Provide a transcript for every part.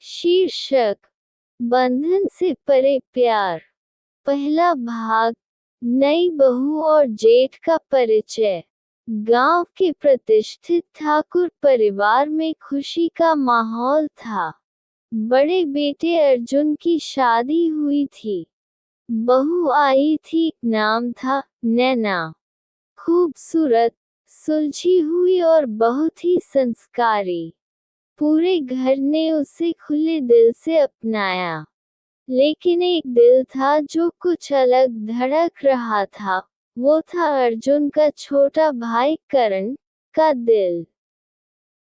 शीर्षक: बंधन से परे प्यार। पहला भाग। नई बहू और जेठ का परिचय। गांव के प्रतिष्ठित ठाकुर परिवार में खुशी का माहौल था। बड़े बेटे अर्जुन की शादी हुई थी। बहू आई थी, नाम था नैना। खूबसूरत, सुलझी हुई और बहुत ही संस्कारी। पूरे घर ने उसे खुले दिल से अपनाया। लेकिन एक दिल था जो कुछ अलग धड़क रहा था। वो था अर्जुन का छोटा भाई करण का दिल।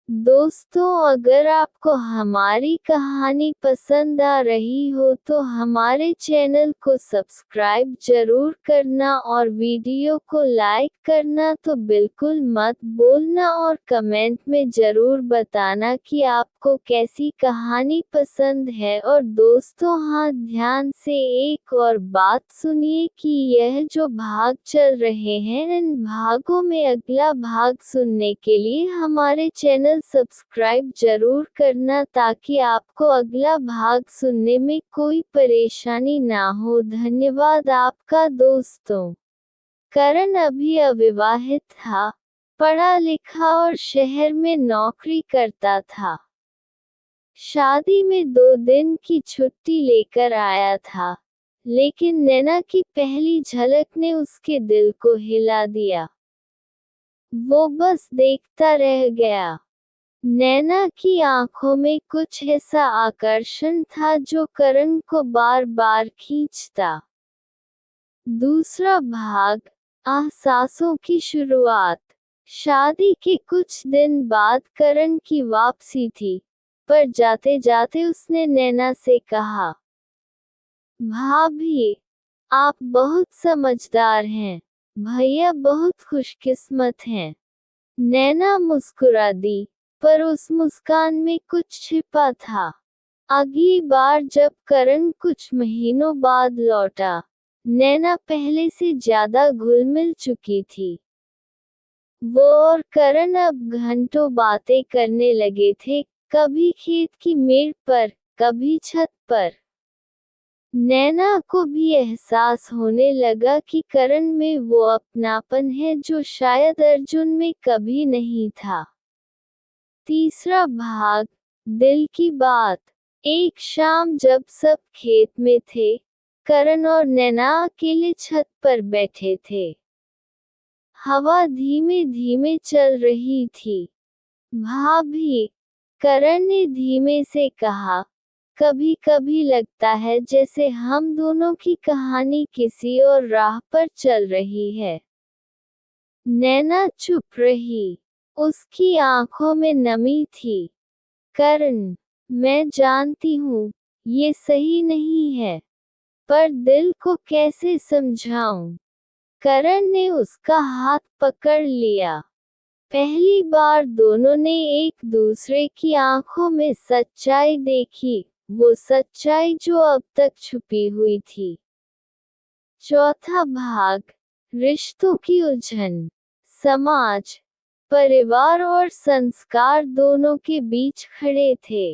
दोस्तों, अगर आपको हमारी कहानी पसंद आ रही हो तो हमारे चैनल को सब्सक्राइब जरूर करना और वीडियो को लाइक करना तो बिल्कुल मत भूलना और कमेंट में जरूर बताना कि आपको कैसी कहानी पसंद है। और दोस्तों, हाँ, ध्यान से एक और बात सुनिए कि यह जो भाग चल रहे हैं, इन भागों में अगला भाग सुनने के लिए हमारे चैनल सब्सक्राइब जरूर करना ताकि आपको अगला भाग सुनने में कोई परेशानी ना हो। धन्यवाद आपका। दोस्तों, करण अभी अविवाहित था, पढ़ा लिखा और शहर में नौकरी करता था। शादी में 2 दिन की छुट्टी लेकर आया था, लेकिन नैना की पहली झलक ने उसके दिल को हिला दिया। वो बस देखता रह गया। नैना की आंखों में कुछ ऐसा आकर्षण था जो करण को बार बार खींचता। दूसरा भाग। एहसासों की शुरुआत। शादी के कुछ दिन बाद करण की वापसी थी, पर जाते जाते उसने नैना से कहा, भाभी, आप बहुत समझदार हैं। भैया बहुत खुशकिस्मत हैं। नैना मुस्कुरा दी, पर उस मुस्कान में कुछ छिपा था। अगली बार जब करण कुछ महीनों बाद लौटा, नैना पहले से ज्यादा घुल-मिल चुकी थी। वो और करण अब घंटों बातें करने लगे थे, कभी खेत की मेड़ पर, कभी छत पर। नैना को भी एहसास होने लगा कि करण में वो अपनापन है जो शायद अर्जुन में कभी नहीं था। तीसरा भाग। दिल की बात। एक शाम जब सब खेत में थे, करण और नैना अकेले छत पर बैठे थे। हवा धीमे धीमे चल रही थी। भाभी, करण ने धीमे से कहा, कभी कभी लगता है जैसे हम दोनों की कहानी किसी और राह पर चल रही है। नैना चुप रही। उसकी आंखों में नमी थी। करण, मैं जानती हूँ, ये सही नहीं है, पर दिल को कैसे समझाऊं? करण ने उसका हाथ पकड़ लिया। पहली बार दोनों ने एक दूसरे की आंखों में सच्चाई देखी, वो सच्चाई जो अब तक छुपी हुई थी। चौथा भाग। रिश्तों की उलझन। समाज, परिवार और संस्कार दोनों के बीच खड़े थे।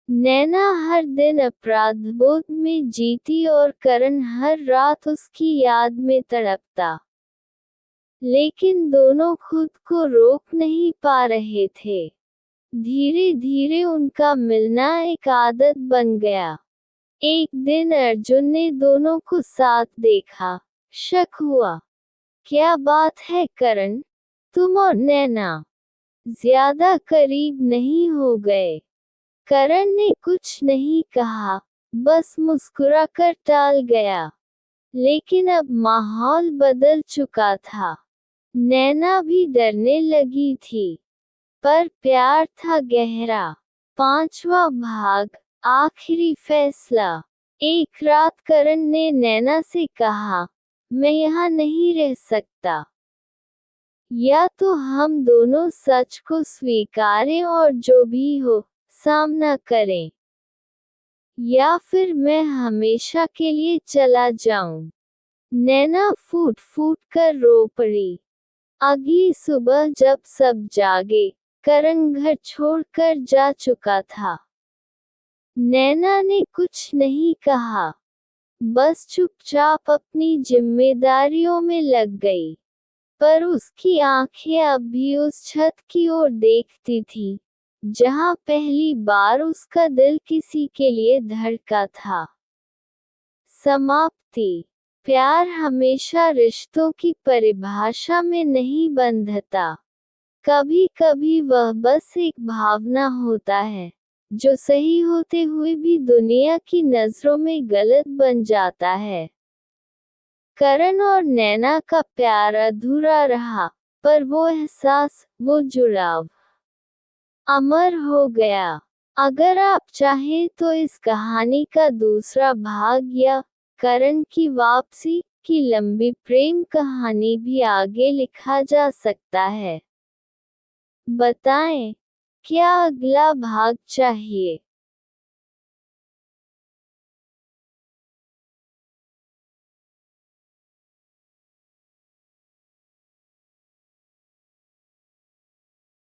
नैना हर दिन अपराधबोध में जीती और करण हर रात उसकी याद में तड़पता। लेकिन दोनों खुद को रोक नहीं पा रहे थे। धीरे धीरे उनका मिलना एक आदत बन गया। एक दिन अर्जुन ने दोनों को साथ देखा। शक हुआ। क्या बात है करण, तुम और नैना ज्यादा करीब नहीं हो गए? करण ने कुछ नहीं कहा, बस मुस्कुराकर टाल गया। लेकिन अब माहौल बदल चुका था। नैना भी डरने लगी थी, पर प्यार था गहरा। पांचवा भाग। आखिरी फैसला। एक रात करण ने नैना से कहा, मैं यहाँ नहीं रह सकता। या तो हम दोनों सच को स्वीकारें और जो भी हो, सामना करें, या फिर मैं हमेशा के लिए चला जाऊं। नैना फूट फूट कर रो पड़ी। अगली सुबह जब सब जागे, करण घर छोड़कर जा चुका था। नैना ने कुछ नहीं कहा, बस चुपचाप अपनी जिम्मेदारियों में लग गई। पर उसकी आंखें अब भी उस छत की ओर देखती थीं, जहां पहली बार उसका दिल किसी के लिए धड़का था। समाप्ति। प्यार हमेशा रिश्तों की परिभाषा में नहीं बंधता। कभी कभी वह बस एक भावना होता है, जो सही होते हुए भी दुनिया की नजरों में गलत बन जाता है। करण और नैना का प्यार अधूरा रहा, पर वो एहसास, वो जुड़ाव अमर हो गया। अगर आप चाहें तो इस कहानी का दूसरा भाग या करण की वापसी की लंबी प्रेम कहानी भी आगे लिखा जा सकता है। बताएं, क्या अगला भाग चाहिए?